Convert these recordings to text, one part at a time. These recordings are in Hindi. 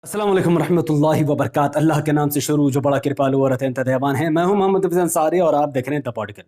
अस्सलाम वालेकुम रहमतुल्लाहि व बरकात। अल्लाह के नाम से शुरू जो बड़ा कृपालु और अत्यंत दयावान है। मैं हूं मोहम्मद हफीज अंसारी और आप देख रहे हैं the political.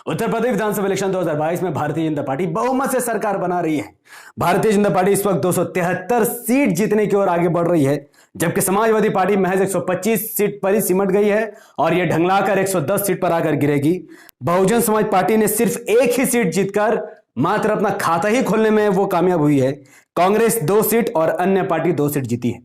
Uttar Pradesh Vidhan Sabha election 2022 में भारतीय जनता पार्टी बहुमत से सरकार बना रही है। भारतीय जनता पार्टी इस वक्त 273 सीट जीतने की ओर आगे बढ़ रही है, जबकि समाजवादी पार्टी महज 125 सीट पर ही सिमट गई है और यह ढंगलाकर 110 सीट पर आकर गिरेगी। बहुजन समाज पार्टी ने सिर्फ एक ही सीट जीतकर मात्र अपना खाता ही खोलने में वो कामयाब हुई है। कांग्रेस 2 सीट और अन्य पार्टी 2 सीट जीती है।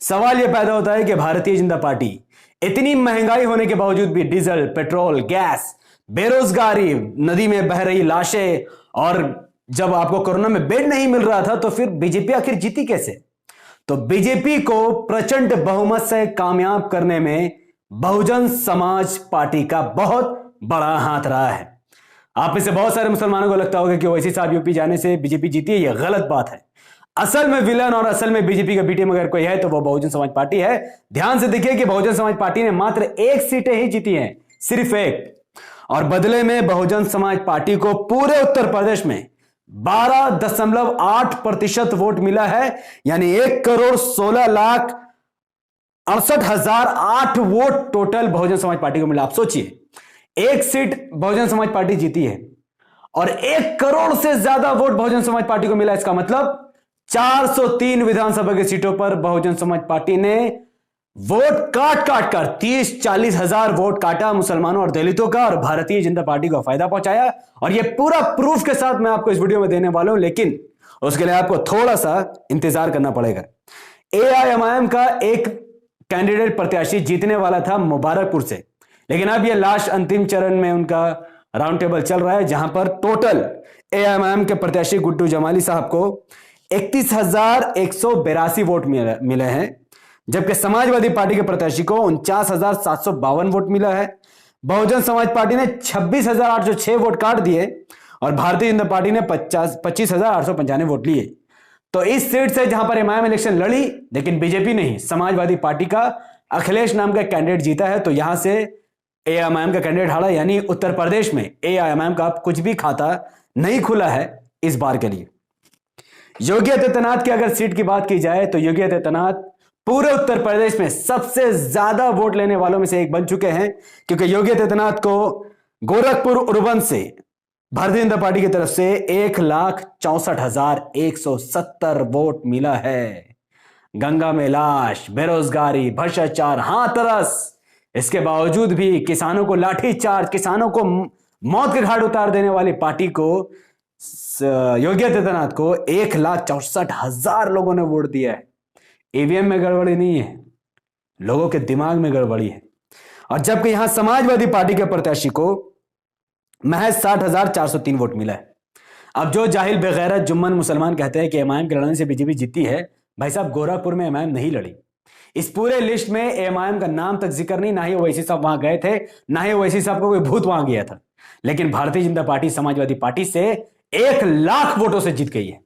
सवाल यह पैदा होता है कि भारतीय जनता पार्टी इतनी महंगाई होने के बावजूद भी डीजल, पेट्रोल, गैस, बेरोजगारी, नदी में बह रही लाशें और जब आपको कोरोना में बेड नहीं मिल रहा था तो फिर बीजेपी आखिर जीती कैसे? तो बीजेपी को प्रचंड बहुमत से कामयाब करने में बहुजन समाज पार्टी का बहुत बड़ा हाथ रहा है। आप में से बहुत सारे मुसलमानों को लगता होगा कि ओवैसी साहब यूपी जाने से बीजेपी जीती है। यह गलत बात है। असल में विलन और असल में बीजेपी का बी टीम अगर कोई है तो वो बहुजन समाज पार्टी है। ध्यान से देखिए कि बहुजन समाज पार्टी ने मात्र 1 सीटें ही जीती हैं, सिर्फ 1, और बदले में बहुजन समाज पार्टी को पूरे उत्तर प्रदेश में 12.8% वोट मिला है, यानी 1,16,68,008 vote total Bahujan Samaj party को मिला। आप सोचिए, 1 सीट बहुजन समाज पार्टी जीती है और 1 करोड़ से ज्यादा वोट बहुजन समाज पार्टी को मिला। इसका मतलब 403 विधानसभा की सीटों पर बहुजन समाज पार्टी ने वोट काट कर 30-40 हजार वोट काटा मुसलमानों और दलितों का, और भारतीय जनता पार्टी को फायदा पहुंचाया। और यह पूरा प्रूफ के साथ मैं आपको इस वीडियो में देने वाला हूं, लेकिन उसके लिए आपको थोड़ा सा इंतजार करना पड़ेगा। एआईएमआईएम का एक कैंडिडेट प्रत्याशी जीतने वाला था मुबारकपुर से, लेकिन अब यह लास्ट अंतिम चरण में उनका राउंड टेबल चल रहा है, जहां पर टोटल एआईएमआईएम के प्रत्याशी गुड्डू जमाली साहब को 31,182 वोट मिले हैं, जबकि समाजवादी पार्टी के प्रत्याशी को 49,752 वोट मिला है। बहुजन समाज पार्टी ने 26,806 वोट काट दिए और भारतीय जनता पार्टी ने 25,895 वोट लिए। तो इस सीट से जहां पर एमआईएम इलेक्शन लड़ी, लेकिन बीजेपी नहीं, समाजवादी पार्टी का अखिलेश नाम का कैंडिडेट जीता है, तो यहां से एआईएमआईएम का कैंडिडेट हारा, यानी उत्तर प्रदेश में एआईएमआईएम का कुछ भी खाता नहीं खुला है इस बार के लिए। योगी आदित्यनाथ की अगर सीट की बात की जाए तो योगी आदित्यनाथ पूरे उत्तर प्रदेश में सबसे ज्यादा वोट लेने वालों में से एक बन चुके हैं, क्योंकि योगी आदित्यनाथ को गोरखपुर उर्बन से भारतीय जनता पार्टी की तरफ से 1,64,170 वोट मिला है। गंगा में लाश, बेरोजगारी, भ्रष्टाचार, हाथरस, इसके बावजूद भी किसानों को लाठीचार्ज, किसानों को मौत के घाट उतार देने वाली पार्टी को, योगी आदित्यनाथ को 1,64,000 लोगों ने वोट दिया है। ईवीएम में गड़बड़ी नहीं है, लोगों के दिमाग में गड़बड़ी है। और जबकि यहां समाजवादी पार्टी के प्रत्याशी को महज 60,403 वोट मिला है। अब जो जाहिल बेगैरत जुम्मन मुसलमान कहते हैं कि एमआईएम के लड़ने से बीजेपी जीती है, भाई साहब गोरखपुर में एमआईएम नहीं लड़ी। इस पूरे लिस्ट में एमआईएम का नाम तक जिक्र नहीं, ना ही ओवैसी साहब वहां गए थे, ना ही ओवैसी साहब को कोई भूत वहां गया था। लेकिन भारतीय जनता पार्टी समाजवादी पार्टी से 1,00,000 वोटों से जीत गई है।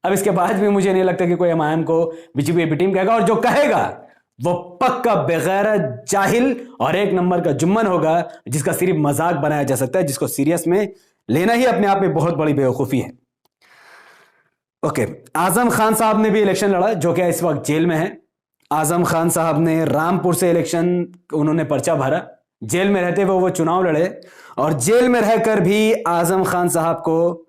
अब इसके बाद भी मुझे नहीं लगता कि कोई एमआईएम को बीजेपी बी टीम कहेगा, और जो कहेगा वो पक्का बेगैरत, जाहिल और 1 नंबर का जुम्मन होगा, जिसका सिर्फ मजाक बनाया जा सकता है, जिसको सीरियस में लेना ही अपने आप में बहुत बड़ी बेवकूफी है। ओके, आजम खान साहब ने भी इलेक्शन लड़ा, जो कि इस वक्त जेल में है। आजम खान साहब ने रामपुर से इलेक्शन, उन्होंने पर्चा भरा, जेल में रहते हुए वो चुनाव लड़े, और जेल में रहकर भी आजम खान साहब को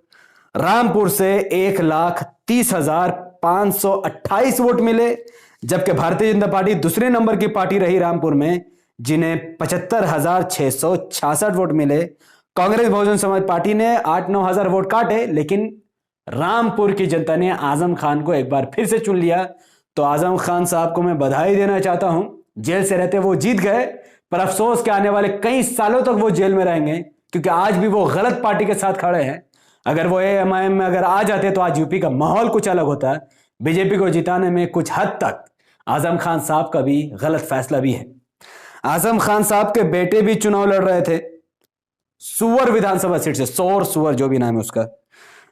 रामपुर से 1,30,528 वोट मिले, जबकि भारतीय जनता पार्टी दूसरे नंबर की पार्टी रही रामपुर में, जिन्हें 75,666 वोट मिले। कांग्रेस बहुजन समाज पार्टी ने 8-9 हजार वोट काटे, लेकिन रामपुर की जनता ने आजम खान को एक बार फिर से चुन लिया। तो आजम खान साहब को मैं बधाई देना चाहता हूं, जेल से रहते वो जीत गए, पर अफसोस के आने वाले कई सालों तक वो जेल में रहेंगे, क्योंकि आज भी वो गलत पार्टी के साथ खड़े हैं। अगर वो एआईएमआईएम में अगर आ जाते तो आज यूपी का माहौल कुछ अलग होता है। बीजेपी को जिताने में कुछ हद तक आजम खान साहब का भी गलत फैसला भी है। आजम खान साहब के बेटे भी चुनाव लड़ रहे थे सुअर विधानसभा सीट से, सुअर जो भी नाम है उसका,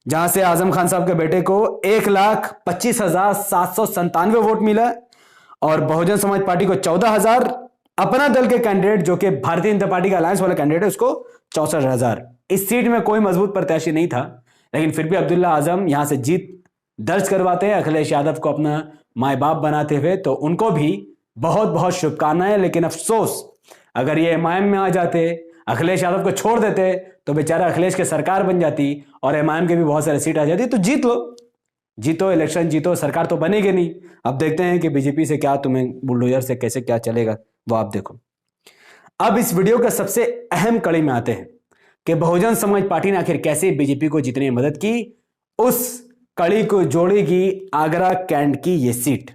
जहां से आजम खान साहब के बेटे को 1,25,797 वोट मिला, और बहुजन समाज पार्टी को 14,000, अपना दल के कैंडिडेट जो कि भारतीय जनता पार्टी का अलायंस वाला कैंडिडेट है उसको 64,000। इस सीट में कोई मजबूत प्रत्याशी नहीं था, लेकिन फिर भी अब्दुल्ला आजम यहां से जीत दर्ज करवाते हैं, अखिलेश यादव को अपना माए बाप बनाते हुए, तो उनको भी बहुत बहुत शुभकामनाएं। लेकिन अफसोस, अगर ये एमआईएम में आ जाते, अखिलेश यादव को छोड़ देते, तो बेचारा अखिलेश की सरकार बन जाती और एमआईएम के भी बहुत सारे सीट आ जाती। तो जीत लो, जीतो, इलेक्शन जीतो, सरकार तो बनेगी नहीं। अब देखते हैं कि बीजेपी से क्या तुम्हें बुलडोजर से कैसे क्या चलेगा, वो आप देखो। अब इस वीडियो का सबसे अहम कड़ी में आते हैं कि बहुजन समाज पार्टी ने आखिर कैसे बीजेपी को जीतने में मदद की। उस कड़ी को जोड़ेगी आगरा कैंट की ये सीट।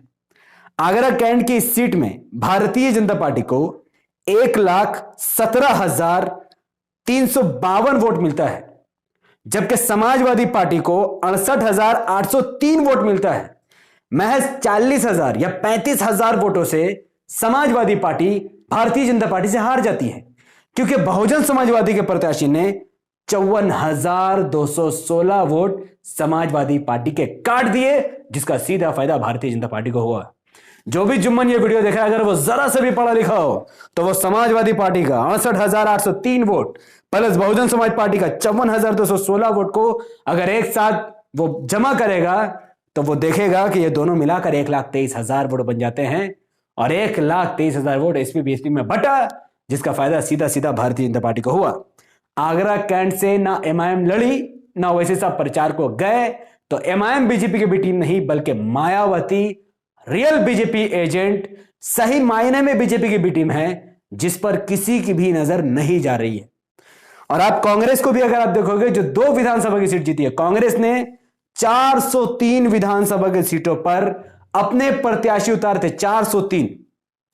आगरा कैंट की इस सीट में भारतीय जनता पार्टी को 1,17,352 वोट मिलता है, जबकि समाजवादी पार्टी को 68,803 वोट मिलता है। महज 40,000 या 35,000 वोटों से समाजवादी पार्टी भारतीय जनता पार्टी से हार जाती है, क्योंकि बहुजन समाजवादी के प्रत्याशी ने 54,216 वोट समाजवादी पार्टी के काट दिए, जिसका सीधा फायदा भारतीय जनता पार्टी को हुआ। जो भी जुम्मन ये वीडियो देख रहा है, अगर वो जरा से भी पढ़ा लिखा हो, तो वो समाजवादी पार्टी का 68,803 vote plus Bahujan Samaj party का 54,216 वोट को अगर एक साथ वो जमा करेगा, तो वो देखेगा कि ये दोनों मिलाकर 1,23,000 वोट बन जाते हैं। और 1,23,000 वोट एसपी बीएसपी में बटा, जिसका फायदा सीधा सीधा भारतीय जनता पार्टी को हुआ। आगरा कैंट से ना एमआईएम लड़ी, ना वैसे सब प्रचार को गए, तो एमआईएम बीजेपी की भी टीम नहीं, बल्कि मायावती रियल बीजेपी एजेंट, सही मायने में बीजेपी की भी टीम है, जिस पर किसी की भी नजर नहीं जा रही है। और आप कांग्रेस को भी अगर आप देखोगे, जो 2 विधानसभा की सीट जीती है, कांग्रेस ने 403 विधानसभा की सीटों पर अपने प्रत्याशी उतारे थे, 403।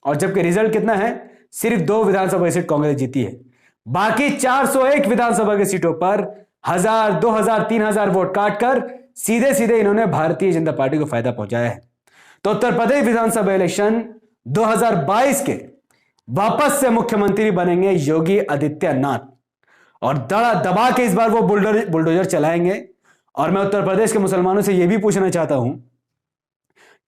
और जबकि रिजल्ट कितना है, सिर्फ 2 विधानसभा की सीट कांग्रेस जीती है। बाकी 401 विधानसभा की सीटों पर 1,000, 2,000, 3,000 वोट काटकर सीधे सीधे इन्होंने भारतीय जनता पार्टी को फायदा पहुंचाया है। तो उत्तर प्रदेश विधानसभा इलेक्शन 2022 के वापस से मुख्यमंत्री बनेंगे योगी आदित्यनाथ, और दड़ा दबा के इस बार वो बुलडोजर चलाएंगे। और मैं उत्तर प्रदेश के मुसलमानों से यह भी पूछना चाहता हूं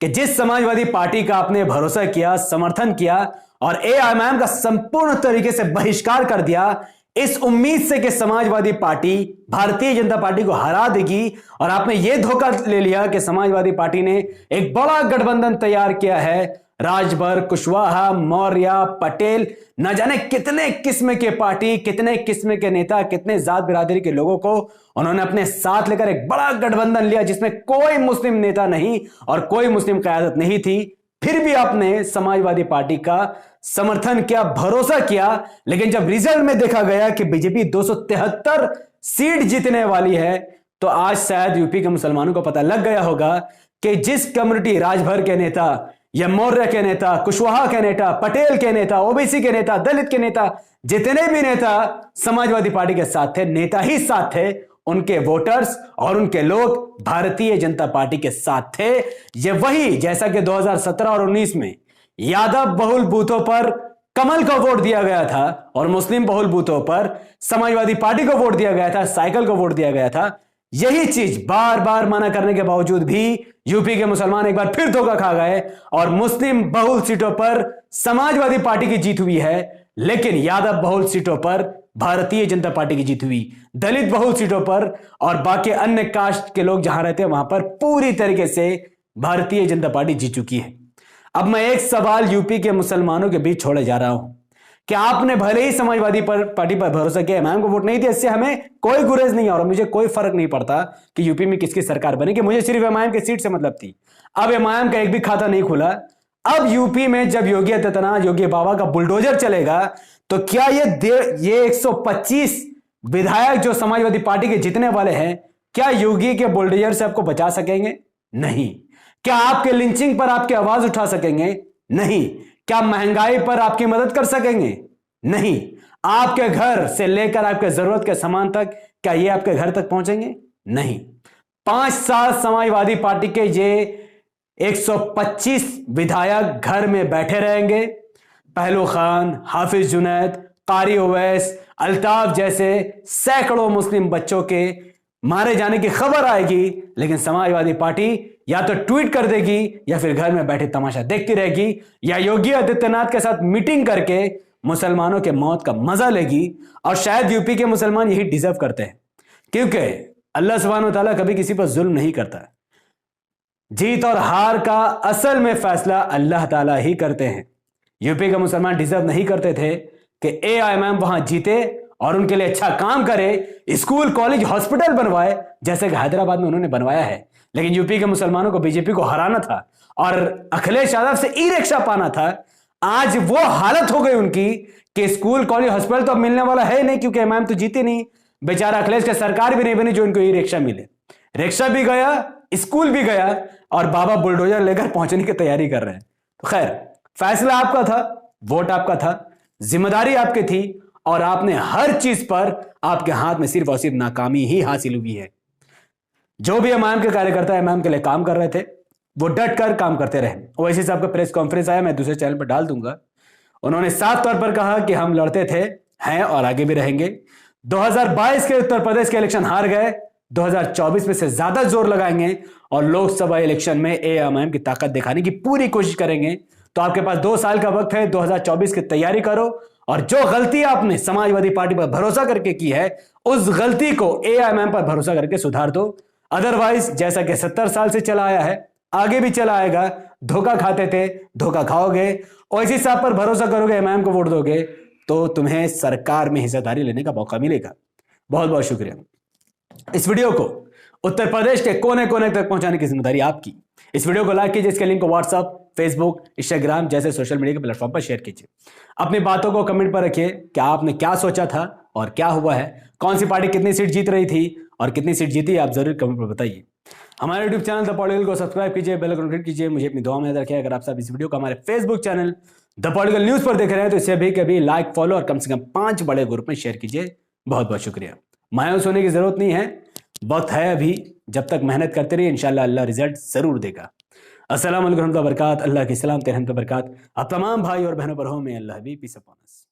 कि जिस समाजवादी पार्टी का आपने भरोसा किया, समर्थन किया और एआईएमआईएम का संपूर्ण तरीके से बहिष्कार कर दिया, इस उम्मीद से कि समाजवादी पार्टी भारतीय जनता पार्टी को हरा देगी, और आपने यह धोखा ले लिया कि समाजवादी पार्टी ने एक बड़ा गठबंधन तैयार किया है, राजभर, कुशवाहा, मौर्य, पटेल, न जाने कितने किस्म के पार्टी, कितने किस्म के नेता, कितने जात बिरादरी के लोगों को उन्होंने अपने साथ लेकर एक बड़ा गठबंधन लिया, जिसमें कोई मुस्लिम नेता नहीं और कोई मुस्लिम क़यादत नहीं थी। फिर भी आपने समाजवादी पार्टी का समर्थन किया, भरोसा किया, लेकिन जब रिजल्ट में देखा गया कि बीजेपी 273 सीट जीतने वाली है, तो आज शायद यूपी के मुसलमानों को पता लग गया होगा कि जिस कम्युनिटी, राजभर के नेता या मौर्य के नेता, कुशवाहा के नेता, पटेल के नेता, ओबीसी के नेता, दलित के नेता, जितने भी नेता समाजवादी पार्टी के साथ थे, नेता ही साथ थे, उनके वोटर्स और उनके लोग भारतीय जनता पार्टी के साथ थे। ये वही जैसा कि 2017 और 19 में यादव बहुल बूथों पर कमल को वोट दिया गया था और मुस्लिम बहुल बूथों पर समाजवादी पार्टी को वोट दिया गया था, साइकिल को वोट दिया गया था। यही चीज बार बार मना करने के बावजूद भी यूपी के मुसलमान एक बार फिर धोखा खा गए और मुस्लिम बहुल सीटों पर समाजवादी पार्टी की जीत हुई है, लेकिन यादव बहुल सीटों पर भारतीय जनता पार्टी की जीत हुई। दलित बहुल सीटों पर और बाकी अन्य कास्ट के लोग जहां रहते हैं वहां पर पूरी तरीके से भारतीय जनता पार्टी जीत चुकी है। अब मैं एक सवाल यूपी के मुसलमानों के बीच छोड़े जा रहा हूं कि आपने भले ही समाजवादी पार्टी पर भरोसा किया, एमआईएम को वोट नहीं दिया, इससे हमें कोई गुरेज नहीं है और मुझे कोई फर्क नहीं पड़ता कि यूपी में किसकी सरकार बनेगी, मुझे सिर्फ एमआईएम की सीट से मतलब थी। अब एमआईएम का एक भी खाता नहीं खुला। अब यूपी में जब योगी आदित्यनाथ, योगी बाबा का बुलडोजर चलेगा, तो क्या ये 125 विधायक जो समाजवादी पार्टी के जीतने वाले हैं, क्या योगी के बुलडोजर से आपको बचा सकेंगे? नहीं। क्या आपके लिंचिंग पर आपकी आवाज उठा सकेंगे? नहीं। क्या महंगाई पर आपकी मदद कर सकेंगे? नहीं। आपके घर से लेकर आपके जरूरत के सामान तक, क्या ये आपके घर तक पहुंचेंगे? नहीं। 5 साल समाजवादी पार्टी के ये 125 विधायक घर में बैठे रहेंगे। पहलू खान, हाफिज जुनैद, कारी ओवैस, अल्ताफ जैसे सैकड़ों मुस्लिम बच्चों के मारे जाने की खबर आएगी, लेकिन समाजवादी पार्टी या तो ट्वीट कर देगी या फिर घर में बैठे तमाशा देखती रहेगी, या योगी आदित्यनाथ के साथ मीटिंग करके मुसलमानों के मौत का मजा लेगी। और शायद यूपी के मुसलमान यही डिजर्व करते हैं, क्योंकि अल्लाह सुब्हानहू व तआला कभी किसी पर जुल्म नहीं करता। जीत और हार का असल में फैसला अल्लाह ताला ही करते हैं। यूपी के मुसलमान डिजर्व नहीं करते थे कि एआईएमआईएम वहां जीते और उनके लिए अच्छा काम करे, स्कूल कॉलेज हॉस्पिटल बनवाए जैसे कि हैदराबाद में उन्होंने बनवाया है। लेकिन यूपी के मुसलमानों को बीजेपी को हराना था और अखिलेश यादव से ई रिक्शा पाना था। आज वो हालत हो गई उनकी कि स्कूल कॉलेज हॉस्पिटल तो अब मिलने वाला है नहीं, क्योंकि एमआईएम तो जीती नहीं। बेचारा अखिलेश की सरकार भी नहीं बनी जो इनको ई रिक्शा मिले। रिक्शा भी गया, स्कूल भी गया और बाबा बुलडोजर लेकर पहुंचने की तैयारी कर रहे हैं। तो खैर, फैसला आपका था, वोट आपका था, जिम्मेदारी आपकी थी और आपने हर चीज पर आपके हाथ में सिर्फ और सिर्फ नाकामी ही हासिल हुई है। जो भी एमआईएम के कार्यकर्ता एमआईएम के लिए काम कर रहे थे वो डट कर काम करते रहे। ओवैसी साहब का प्रेस कॉन्फ्रेंस आया, मैं दूसरे चैनल पर डाल दूंगा। उन्होंने साफ तौर पर कहा कि हम लड़ते थे, हैं और आगे भी रहेंगे। 2022 के उत्तर प्रदेश के इलेक्शन हार गए, 2024 में से ज्यादा जोर लगाएंगे और लोकसभा इलेक्शन में एआईएमआईएम की ताकत दिखाने की पूरी कोशिश करेंगे। तो आपके पास 2 साल का वक्त है, 2024 की तैयारी करो और जो गलती आपने समाजवादी पार्टी पर भरोसा करके की है उस गलती को एआईएमआईएम पर भरोसा करके सुधार दो। अदरवाइज जैसा कि 70 साल से चला आया है, आगे भी चला आएगा। धोखा खाते थे, धोखा खाओगे। ओवैसी साहब पर भरोसा करोगे, एमआईएम को वोट दोगे तो तुम्हें सरकार में हिस्सेदारी लेने का मौका मिलेगा। बहुत बहुत शुक्रिया। इस वीडियो को उत्तर प्रदेश के कोने कोने तक पहुंचाने की जिम्मेदारी आपकी। इस वीडियो को लाइक कीजिए, इसके लिंक को व्हाट्सएप, फेसबुक, इंस्टाग्राम जैसे सोशल मीडिया के प्लेटफॉर्म पर शेयर कीजिए। अपनी बातों को कमेंट पर रखिए कि आपने क्या सोचा था और क्या हुआ है, कौन सी पार्टी कितनी सीट जीत रही थी और कितनी सीट जीती, आप जरूर कमेंट पर बताइए। हमारे यूट्यूब चैनल द पॉलिटिकल को सब्सक्राइब कीजिए, बेल आइकन क्लिक कीजिए। मुझे अपनी दुआ में याद रखिए। अगर आप सब इस वीडियो को हमारे Facebook channel the political news पर देख रहे हैं तो इसे भी कभी लाइक, फॉलो और कम से कम 5 बड़े ग्रुप में शेयर कीजिए। बहुत बहुत शुक्रिया। मायूस होने की जरूरत नहीं है, वक्त है अभी। जब तक मेहनत करते रहिए, इंशाल्लाह अल्लाह रिजल्ट जरूर देगा। अस्सलाम वालेकुम रहमतुल्लाहि व बरकात। अल्लाह की सलाम रहमत बरकात आप तमाम भाई और बहनों पर हो। मैं अल्लाह भी पीस अपॉन अस।